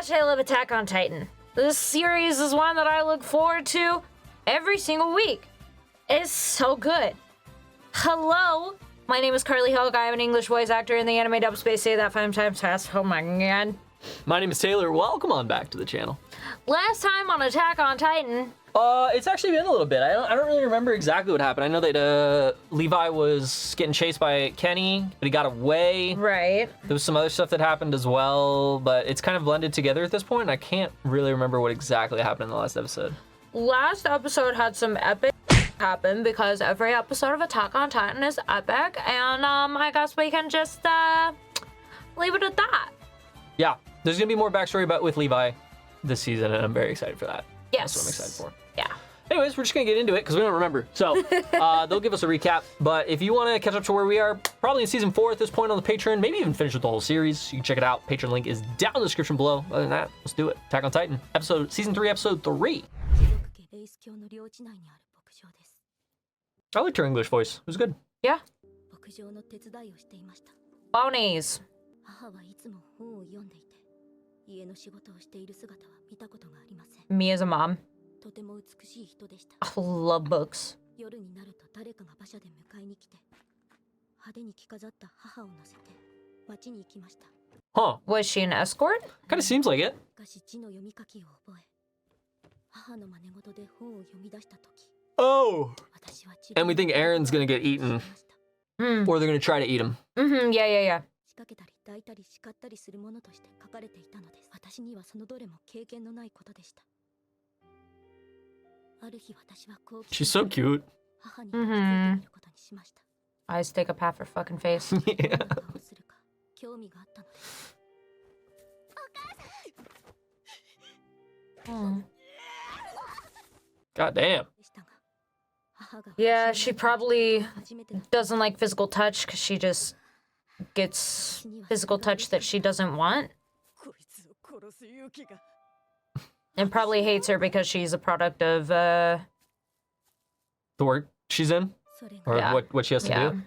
much I love Attack on Titan. This series is one that I look forward to every single week. It's so good. Hello, my name is Karlii. I'm an English voice actor in the anime dub space. Say that 5 times fast. Oh my god. My name is Taylor. Welcome on back to the channel. Last time on Attack on Titan. It's actually been a little bit. I don't really remember exactly what happened. I know that Levi was getting chased by Kenny, but he got away. Right. There was some other stuff that happened as well, but it's kind of blended together at this point, and I can't really remember what exactly happened in the last episode. Last episode had some epic happen because every episode of Attack on Titan is epic, and I guess we can just leave it at that. Yeah, there's gonna be more backstory with Levi this season, and I'm very excited for that. Yes. That's what I'm excited for. Yeah. Anyways, we're just gonna get into it because we don't remember. So they'll give us a recap, but if you wanna catch up to where we are, probably in season 4 at this point on the Patreon, maybe even finish with the whole series, you can check it out. Patreon link is down in the description below. Other than that, let's do it. Attack on Titan, season 3, episode 3. I liked her English voice. It was good. Yeah. Ponies. Me as a mom. I love books. Huh. Was she an escort? Kind of seems like it. Oh. And we think Aaron's gonna get eaten. Or they're gonna try to eat him. Yeah. She's so cute. Eyes take up half her fucking face. Yeah. God damn. Yeah, she probably doesn't like physical touch because she just gets physical touch that she doesn't want. And probably hates her because she's a product of The work she's in? Or yeah. what she has to do?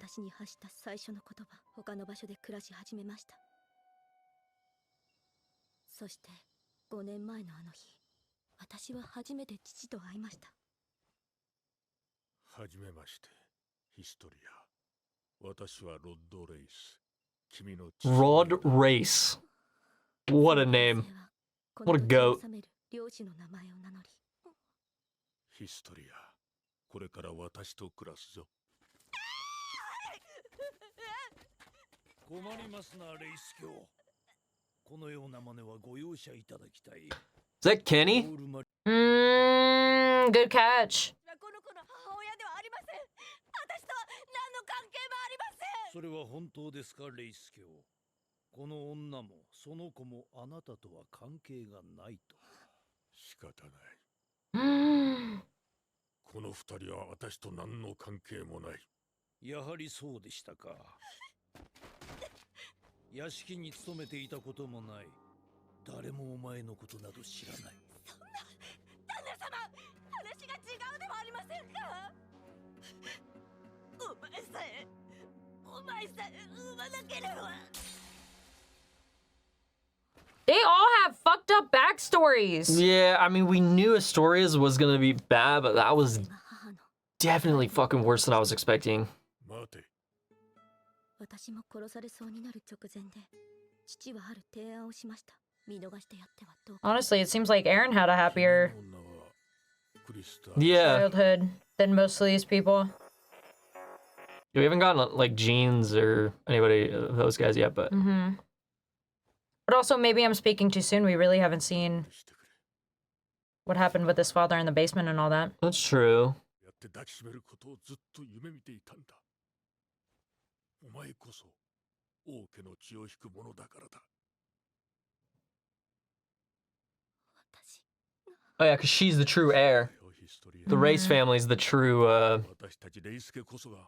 Rod Race. What a name. What a goat. Historia. これから私と暮らすぞ。困りますな、レイス卿。このような真似はご容赦いただきたい。Is that Kenny? Good catch. それは本当ですか、レイス卿。この女もその子もあなたとは関係がないと。仕方ない。この二人は私と何の関係もない。やはりそうでしたか。屋敷に勤めていたこともない。誰もお前のことなど知らない。そんな、旦那様、話が違うではありませんか。お前さえ産まなければ。They all have fucked up backstories. Yeah, I mean, we knew Historia's was gonna be bad, but that was definitely fucking worse than I was expecting. Honestly, it seems like Aaron had a happier childhood than most of these people. Yeah, we haven't gotten like Jeans or anybody of those guys yet, but But also, maybe I'm speaking too soon. We really haven't seen what happened with his father in the basement and all that. That's true. Oh yeah, because she's the true heir. The Race family's the true,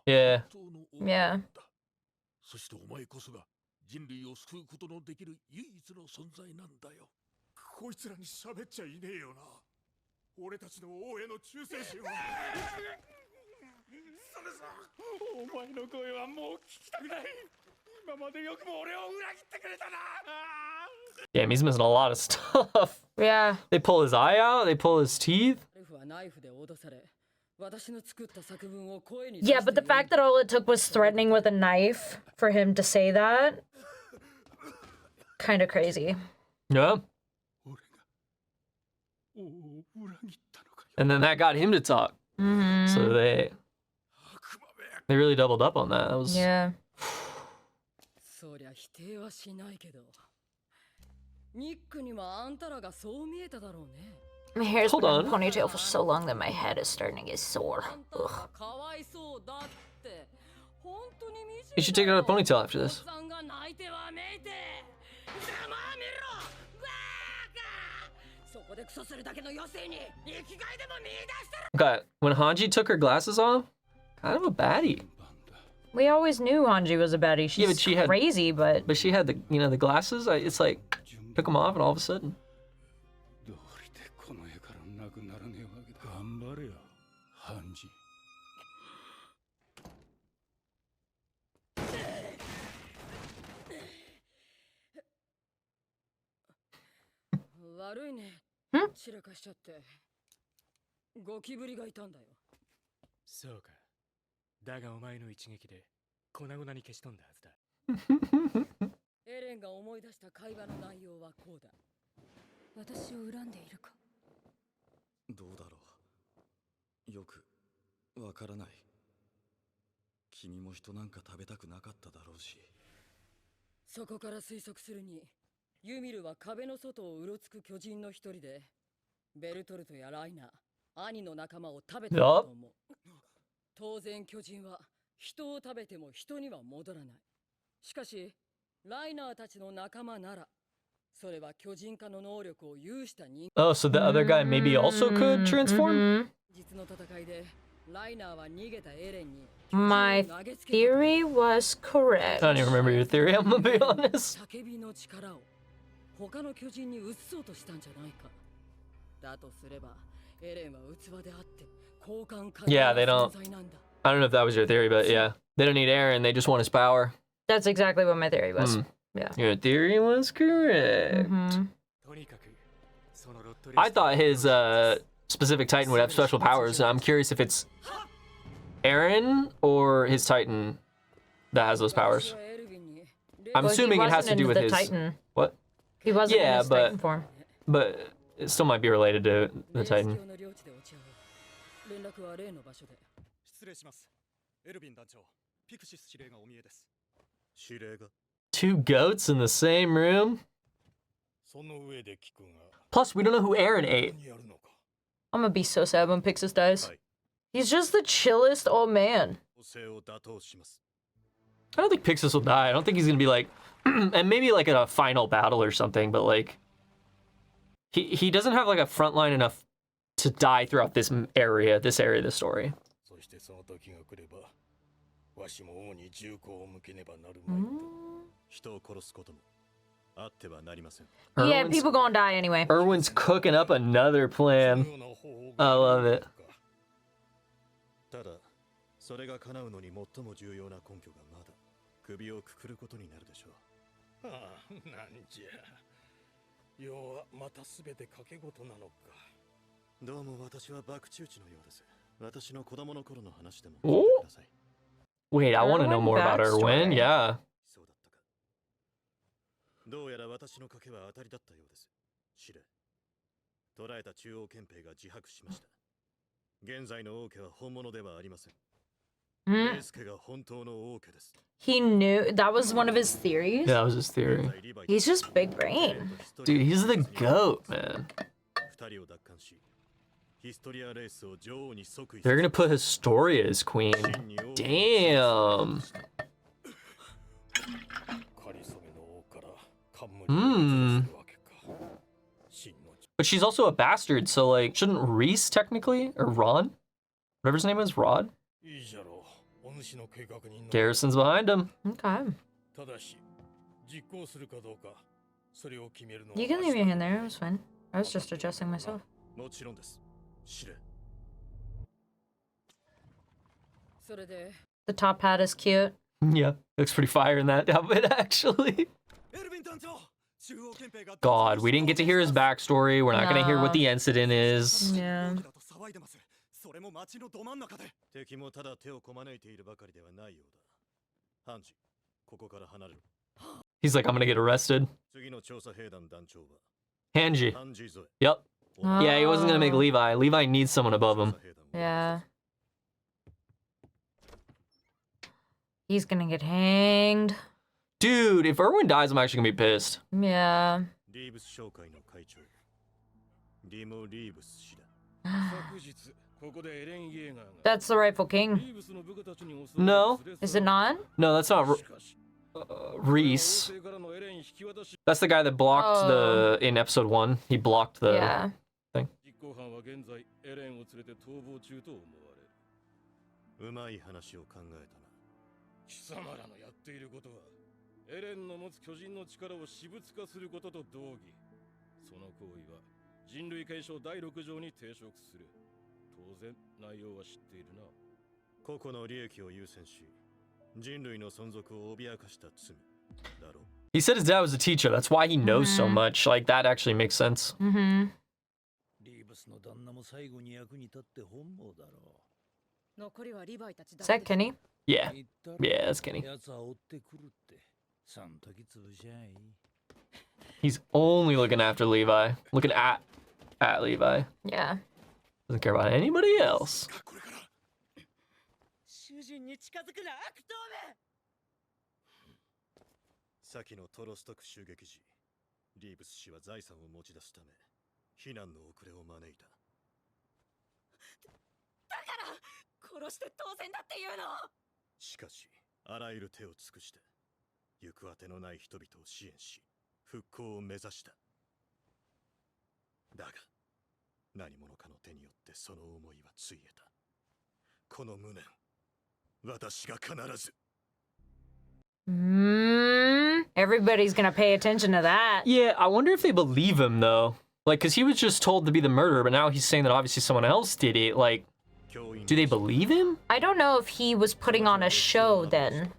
yeah. Yeah. 人類を救うことのできる唯一の存在なんだよ。こいつらに喋っちゃいねえよな。俺たちの王への忠誠心は。それさ、お前の声はもう聞きたくない。今までよくも俺を裏切ってくれたな。Damn, he's missing a lot of stuff. Yeah. They pull his eye out, they pull his teeth. Yeah, but the fact that all it took was threatening with a knife for him to say that, kind of crazy. Yeah. And then that got him to talk. So they really doubled up on that. That was Yeah. My hair's Hold been in on. a ponytail for so long that my head is starting to get sore. Ugh. You should take out a ponytail after this. Okay, when Hanji took her glasses off, kind of a baddie. We always knew Hanji was a baddie. She's but she had- crazy, but But she had the, you know, the glasses. It's like, took them off and all of a sudden. どうりでこの世からなくならねえわけだ。頑張れよ、ハンジ。悪いね。散らかしちゃって。ゴキブリがいたんだよ。そうか。だがお前の一撃で粉々に消し飛んだはずだ。エレンが思い出した会話の内容はこうだ。私を恨んでいるか。どうだろう。よくわからない。君も人なんか食べたくなかっただろうし。そこから推測するに、ユミルは壁の外をうろつく巨人の一人で、ベルトルトやライナー、兄の仲間を食べたと思う。当然巨人は人を食べても人には戻らない。しかし、ライナーたちの仲間なら、それは巨人化の能力を有した人間。 Oh, so the other guy maybe also could transform? 実の戦いで、ライナーは逃げたエレンに。 my theory was correct. I don't even remember your theory, I'm gonna be honest. 叫びの力を他の巨人に移そうとしたんじゃないか。だとすれば、エレンは器であって交換可能な存在なんだ。 I don't know if that was your theory, but yeah. They don't need Eren, they just want his power. That's exactly what my theory was. Yeah. Your theory was correct. とにかくそのロットレ I thought his specific Titan would have special powers. I'm curious if it's Eren or his Titan that has those powers. I'm Well, assuming he it has to wasn't do in with the his Titan. what? He wasn't Yeah, in his but- Titan form. But it still might be related to the Titan. 連絡は例の場所で。失礼します。エルヴィン団長、ピクシス司令がお見えです。司令が Two goats in the same room? その上で聞くが、 Plus, we don't know who Eren ate. 何やるのか。 I'm gonna be so sad when Pixis dies. Right. He's just the chillest old man. 補正を打倒します。 I don't think Pixis will die. I don't think he's gonna be like, and maybe like in a final battle or something, but like, he doesn't have like a front line enough to die throughout this area of the story. そしてその時が来れば、わしも王に銃口を向けねばなるまいと。人を殺すこともあってはなりません。 Yeah, Erwin's- people gonna die anyway. Erwin's cooking up another その plan. ような方法 I love it. ただ、それが叶うのに最も重要な根拠がまだ首をくくることになるでしょう。はあ、なんじゃ。要はまたすべて賭け事なのか。どうも私は爆中地のようです。私の子供の頃の話でもお聞いてください。 Wait, I want to know more about Erwin. Backstory. Yeah. そうだったか。どうやら私の賭けは当たりだったようです。司令。捕らえた中央憲兵が自白しました。現在の王家は本物ではありません。レイスケが本当の王家です。 He knew that was one of his theories. Yeah, that was his theory. He's just big brain. Dude, he's the goat, man. 二人を奪還し、ヒストリアレースを女王に即位 They're gonna put Historia as queen. Damn. カリソメの王から冠うんを受けるわけか。真の But she's also a bastard, so like, shouldn't Reese technically, or Ron, whatever his name is, Rod? いいじゃろう。お主の計画人の Garrison's behind him. Okay. ただし、実行するかどうか、それを決めるのは You can leave your hand there. It was fine. I was just adjusting myself. もちろんです。司令。それで、 The top hat is cute. Yeah, looks pretty fire in that outfit, actually. エルヴィン団長、God, we didn't get to hear his backstory. We're not gonna hear what the incident is. Yeah. それも町のど真ん中で敵もただ手をこまねいているばかりではないようだ。ハンジ、ここから離れろ。 He's like, I'm gonna get arrested. 次の調査兵団団長は Hanji. ハンジぞ。 Yep. Yeah, he wasn't gonna make Levi. Levi needs someone above him. Yeah. He's gonna get hanged. Dude, if Erwin dies, I'm actually gonna be pissed. Yeah. リーブス商会の会長リモ・リーブス氏だ。昨日ここでエレン・イエーガーが That's the rightful リ king. ーブスの部下たちに襲われ No. 連れ去られ Is it not? No, that's not しかし Reese. 王政からのエレン引き渡し That's the guy that blocked the in episode 1. He blocked the Yeah. 実行犯は現在エレンを連れて逃亡中と思われる。うまい話を考えたな。貴様らのやっていることはエレンの持つ巨人の力を私物化することと同義。その行為は人類継承第6条に抵触する。当然内容は知っているな。個々の利益を優先し、人類の存続を脅かした罪だろう。 He said his dad was a teacher. That's why he knows so much. Like, that actually makes sense. Mm-hmm. リーブスの旦那も最後に役に立って本望だろう。残りはリヴァイたちだ Is that Kenny? Yeah. 言ったろ Yeah, that's Kenny. 奴は追ってくるって。そん時潰しゃいい。 He's only looking after Levi. Looking at Levi. Yeah. Doesn't care about anybody else. これから主人に近づくな悪党め。先のトロストク襲撃時、リーブス氏は財産を持ち出すため、避難の遅れを招いた。だから殺して当然だっていうの。しかし、あらゆる手を尽くして、行くあてのない人々を支援し、復興を目指した。だが、何者かの手によってその思いはついえた。この無念、私が必ず。Everybody's gonna pay attention to that. Yeah, I wonder if they believe him, though. Like, because he was just told to be the murderer, but now he's saying that obviously someone else did it. Like, do they believe him? I don't know if he was putting on a show then.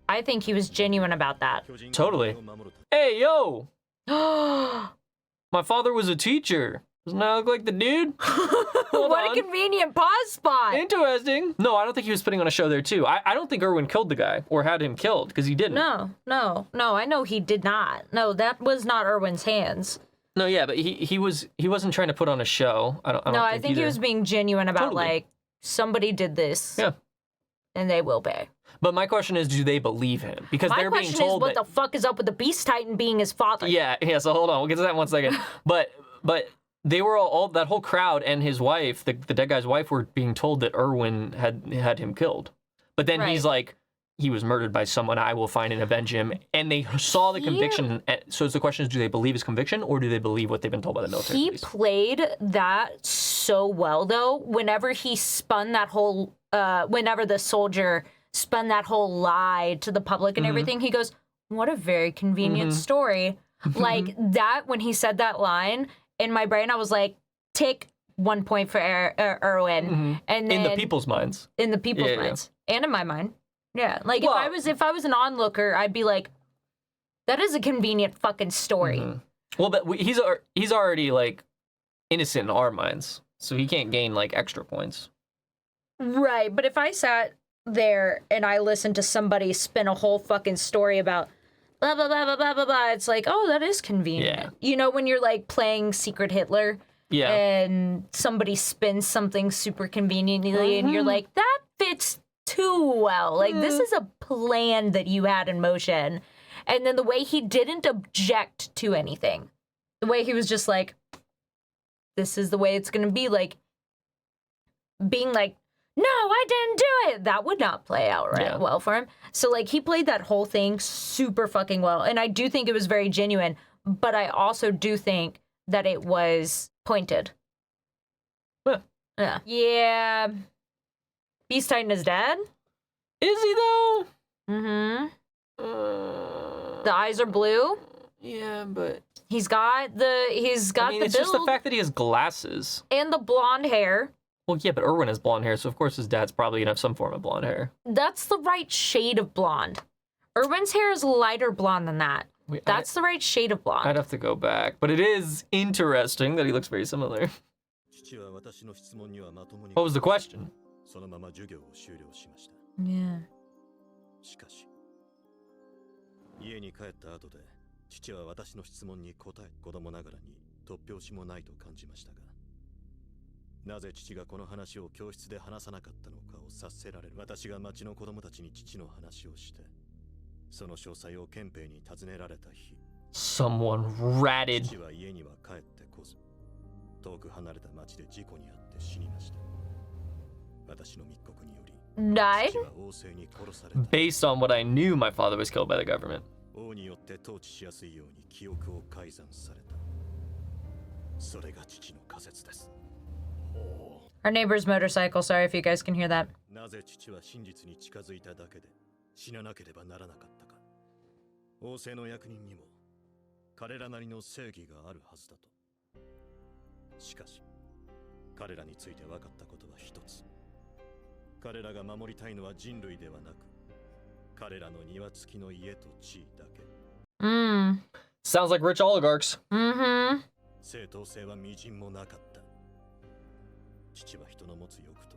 I think he was genuine about that. Totally. Hey, yo! My father was a teacher. Doesn't that look like the dude? Hold What on. a convenient pause spot. Interesting. No, I don't think he was putting on a show there, too. I don't think Erwin killed the guy or had him killed, because he didn't. No, I know he did not. No, that was not Erwin's hands. No, yeah, but he wasn't trying to put on a show. I don't No, I think think he either. was being genuine about, Totally. like, somebody did this. Yeah. And they will pay. But my question is, do they believe him? Because My they're being question is, told what that... the fuck is up with the Beast Titan being his father? Yeah, so hold on, we'll get to that in 1 second. But they were all that whole crowd and his wife, the dead guy's wife, were being told that Erwin had him killed. But then he's Right. like, he was murdered by someone, I will find and avenge him. And they saw the conviction. So the question is, do they believe his conviction or do they believe what they've been told by the military He police? played that so well, though. Whenever he spun that whole, whenever the soldier spun that whole lie to the public and everything, he goes, what a very convenient story. Like that, when he said that line, in my brain, I was like, take 1 point for Erwin. And then In the people's minds. in the people's Yeah, yeah. minds and in my mind. Yeah, like Well- if I was an onlooker, I'd be like, that is a convenient fucking story. Well, but he's already, like, innocent in our minds. So he can't gain, like, extra points. Right, but if I sat there and I listened to somebody spin a whole fucking story about blah, blah, blah, blah, blah, blah, blah, it's like, oh, that is convenient. Yeah. You know, when you're, like, playing Secret Hitler Yeah. and somebody spins something super conveniently and you're like, that fits too well. Like, this is a plan that you had in motion. And then the way he didn't object to anything, the way he was just like, this is the way it's going to be, like, being like, no, I didn't do it. That would not play out well for him. So, like, he played that whole thing super fucking well. And I do think it was very genuine, but I also do think that it was pointed. Huh. Yeah. Yeah. Beast Titan is dead? Is he, though? Mm-hmm. The eyes are blue. Yeah, but... He's got the it's build just the fact that he has glasses. and the blonde hair. Well, yeah, but Erwin has blonde hair, so of course his dad's probably gonna have some form of blonde hair. That's the right shade of blonde. Erwin's hair is lighter blonde than that. That's the right shade of blonde. I'd have to go back, but it is interesting that he looks very similar. 父は私の質問にはまともに What was the question? そのまま授業を終了しました。 Yeah. しかし、家に帰った後で父は私の質問に答え、子供ながらに突拍子もないと感じましたが、なぜ父がこの話を教室で話さなかったのかを察せられる。私が町の子供たちに父の話をして、その詳細を憲兵に尋ねられた日、 Someone ratted. 父は家には帰ってこず、遠く離れた町で事故に遭って死にました。私の密告により、 Died? 父は王政に殺された。 Based on what I knew, my father was killed by the government. 王によって統治しやすいように記憶を改ざんされた。それが父の仮説です。 Our neighbor's motorcycle. Sorry if you guys can hear that. なぜ父は真実に近づいただけで死ななければならなかったか。王政の役人にも彼らなりの正義があるはずだと。しかし、彼らについて分かったことは一つ。彼らが守りたいのは人類ではなく、彼らの庭付きの家と地位だけ。Sounds like rich oligarchs. 正当性は微塵もなかった。父は人の持つ欲と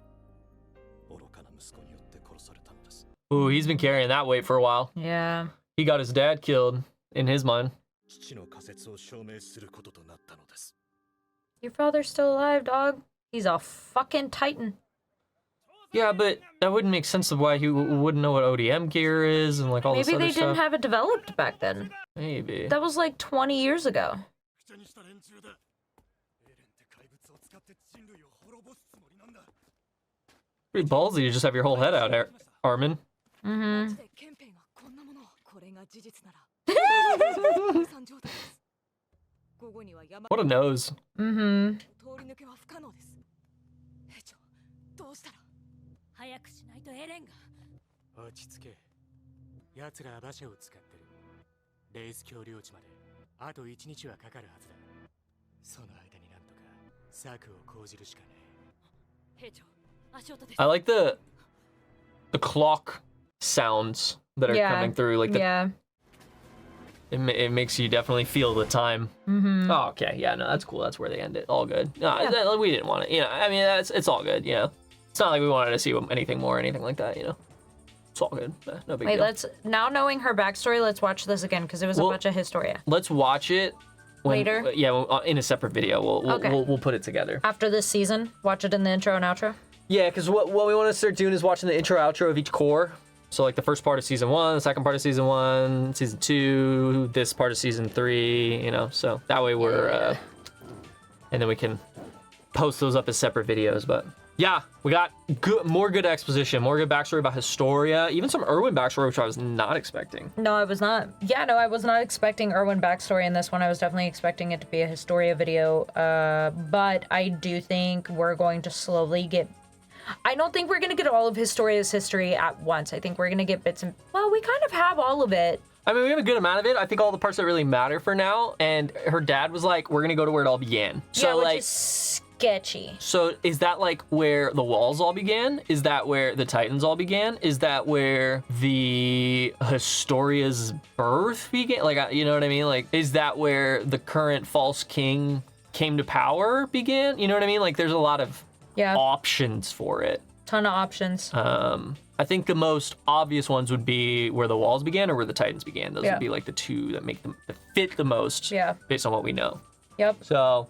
愚かな息子によって殺されたのです。 Ooh, he's been carrying that weight for a while. Yeah. He got his dad killed in his mind. 父の仮説を証明することとなったのです。 Your father's still alive, dog. He's a fucking titan. Yeah, but that wouldn't make sense of why he wouldn't know what ODM gear is and like all this Maybe other they didn't stuff. have it developed back then. Maybe. That was like 20 years ago. Pretty ballsy to just have your whole head out, Armin. What a nose. 早くしないとエレンが。落ち着け。奴らは馬車を使ってる。レイス橋領地まであと1日はかかるはずだ。その間になんとか策を講じるしかねえ。兵長、足音です。 I like the clock sounds that are coming through. Like yeah. It makes you definitely feel the time. Oh, okay. Yeah, no, that's cool. That's where they end it. All good. No, we didn't want it. You know, I mean, it's all good. You know, it's not like we wanted to see anything more or anything like that. You know, it's all good. No big Wait, deal. let's now knowing her backstory. Let's watch this again because it was a bunch of Historia. Let's watch it Later? Yeah, in a separate video. Okay. We'll put it together. After this season, watch it in the intro and outro. Yeah, because what we want to start doing is watching the intro, outro of each core. So like the first part of season 1, the second part of season 1, season 2, this part of season 3. You know, so that way we're and then we can post those up as separate videos. But yeah, we got more good exposition, more good backstory about Historia, even some Erwin backstory, which I was not expecting. No, I was not. Yeah, no, I was not expecting Erwin backstory in this one. I was definitely expecting it to be a Historia video. But I do think we're going to slowly get... I don't think we're going to get all of Historia's history at once. I think we're going to get bits and... Well, we kind of have all of it. I mean, we have a good amount of it. I think all the parts that really matter for now. And her dad was like, we're going to go to where it all began. So, yeah, which like, is sketchy. So is that like where the walls all began? Is that where the Titans all began? Is that where the Historia's birth began? Like, you know what I mean? Like, is that where the current false king came to power began? You know what I mean? Like, there's a lot of options for it. Ton of options. I think the most obvious ones would be where the walls began or where the Titans began. Those would be like the two that make them that fit the most based on what we know. Yep. So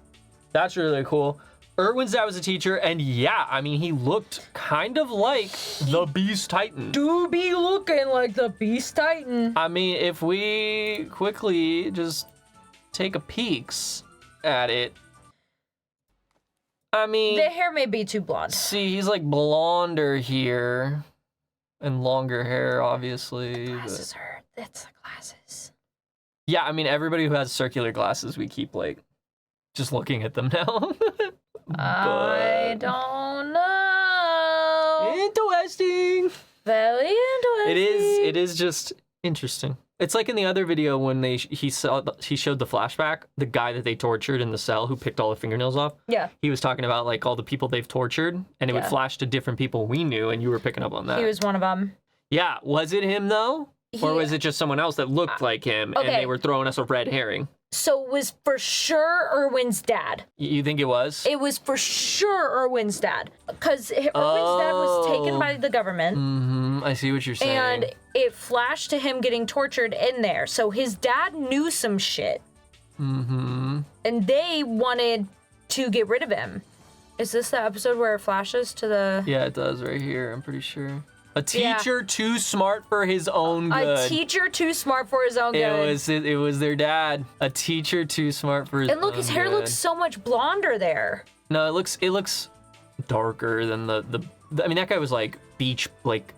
that's really cool. Erwin's dad was a teacher, and yeah, I mean, he looked kind of like the Beast Titan. Do be looking like the Beast Titan. I mean, if we quickly just take a peeks at it, I mean... The hair may be too blonde. See, he's like blonder here, and longer hair, obviously. Glasses hurt. It's the glasses. Yeah, I mean, everybody who has circular glasses, we keep, like, just looking at them now. I don't know. Interesting. Very interesting. It is just interesting. It's like in the other video when he showed the flashback, the guy that they tortured in the cell who picked all the fingernails off. Yeah. He was talking about like all the people they've tortured, and it would flash to different people we knew, and you were picking up on that. He was one of them. Yeah, was it him though? Or was it just someone else that looked like him and okay. they were throwing us a red herring? So it was for sure Erwin's dad. You think it was? It was for sure Erwin's dad. Because Erwin's dad was taken by the government. Mm-hmm. I see what you're saying. And it flashed to him getting tortured in there. So his dad knew some shit. Mm-hmm. And they wanted to get rid of him. Is this the episode where it flashes to the... Yeah, it does right here, I'm pretty sure. A teacher too smart for his own good. A teacher too smart for his own good. It was their dad. A teacher too smart for his own good. And look, his hair looks so much blonder there. No, it looks darker than the I mean, that guy was like beach, like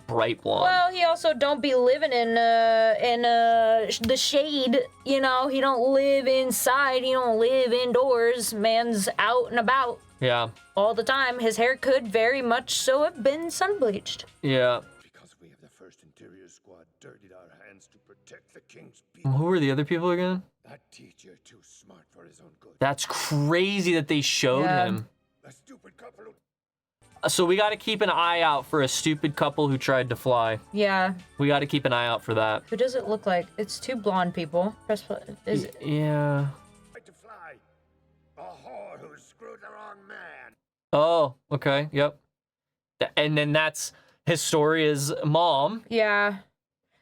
bright blonde. Well, he also don't be living in the shade, you know. He don't live inside. He don't live indoors. Man's out and about. Yeah. All the time. His hair could very much so have been sun bleached. Yeah. Because we have the first interior squad dirtied our hands to protect the king's people. Who were the other people again? That teacher too smart for his own good. That's crazy that they showed him. The stupid couple who... So we got to keep an eye out for a stupid couple who tried to fly. Yeah. We got to keep an eye out for that. Who does it look like? It's two blonde people. Press play. Is it? Yeah. to fly. A whore who screwed the wrong man. Oh, okay. Yep. And then that's Historia's mom. Yeah.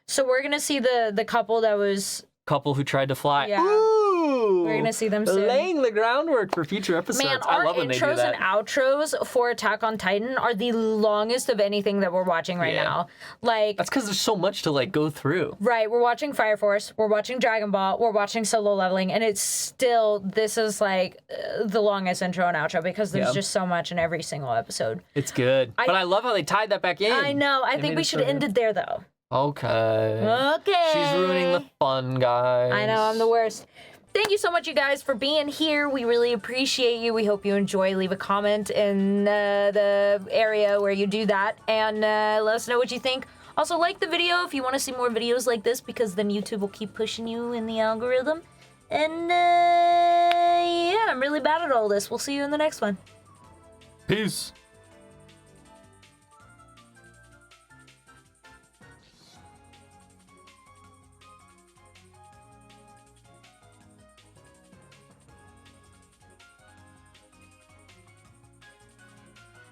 So we're gonna see the couple that was... Couple who tried to fly. Yeah. Ooh, We're gonna see them soon. Laying the groundwork for future episodes. Man, I our love when they do intros that. and outros for Attack on Titan are the longest of anything that we're watching right now. Like, That's because there's so much to like go through. right, we're watching Fire Force, we're watching Dragon Ball, we're watching Solo Leveling, and it's still, this is like the longest intro and outro because there's just so much in every single episode. It's good. But I love how they tied that back in. I know, I They think made we it should so end good. it there though. Okay. Okay. She's ruining the fun, guys. I know, I'm the worst. Thank you so much, you guys, for being here. We really appreciate you. We hope you enjoy. Leave a comment in the area where you do that, and let us know what you think. Also, like the video if you want to see more videos like this, because then YouTube will keep pushing you in the algorithm. And, yeah, I'm really bad at all this. We'll see you in the next one. Peace.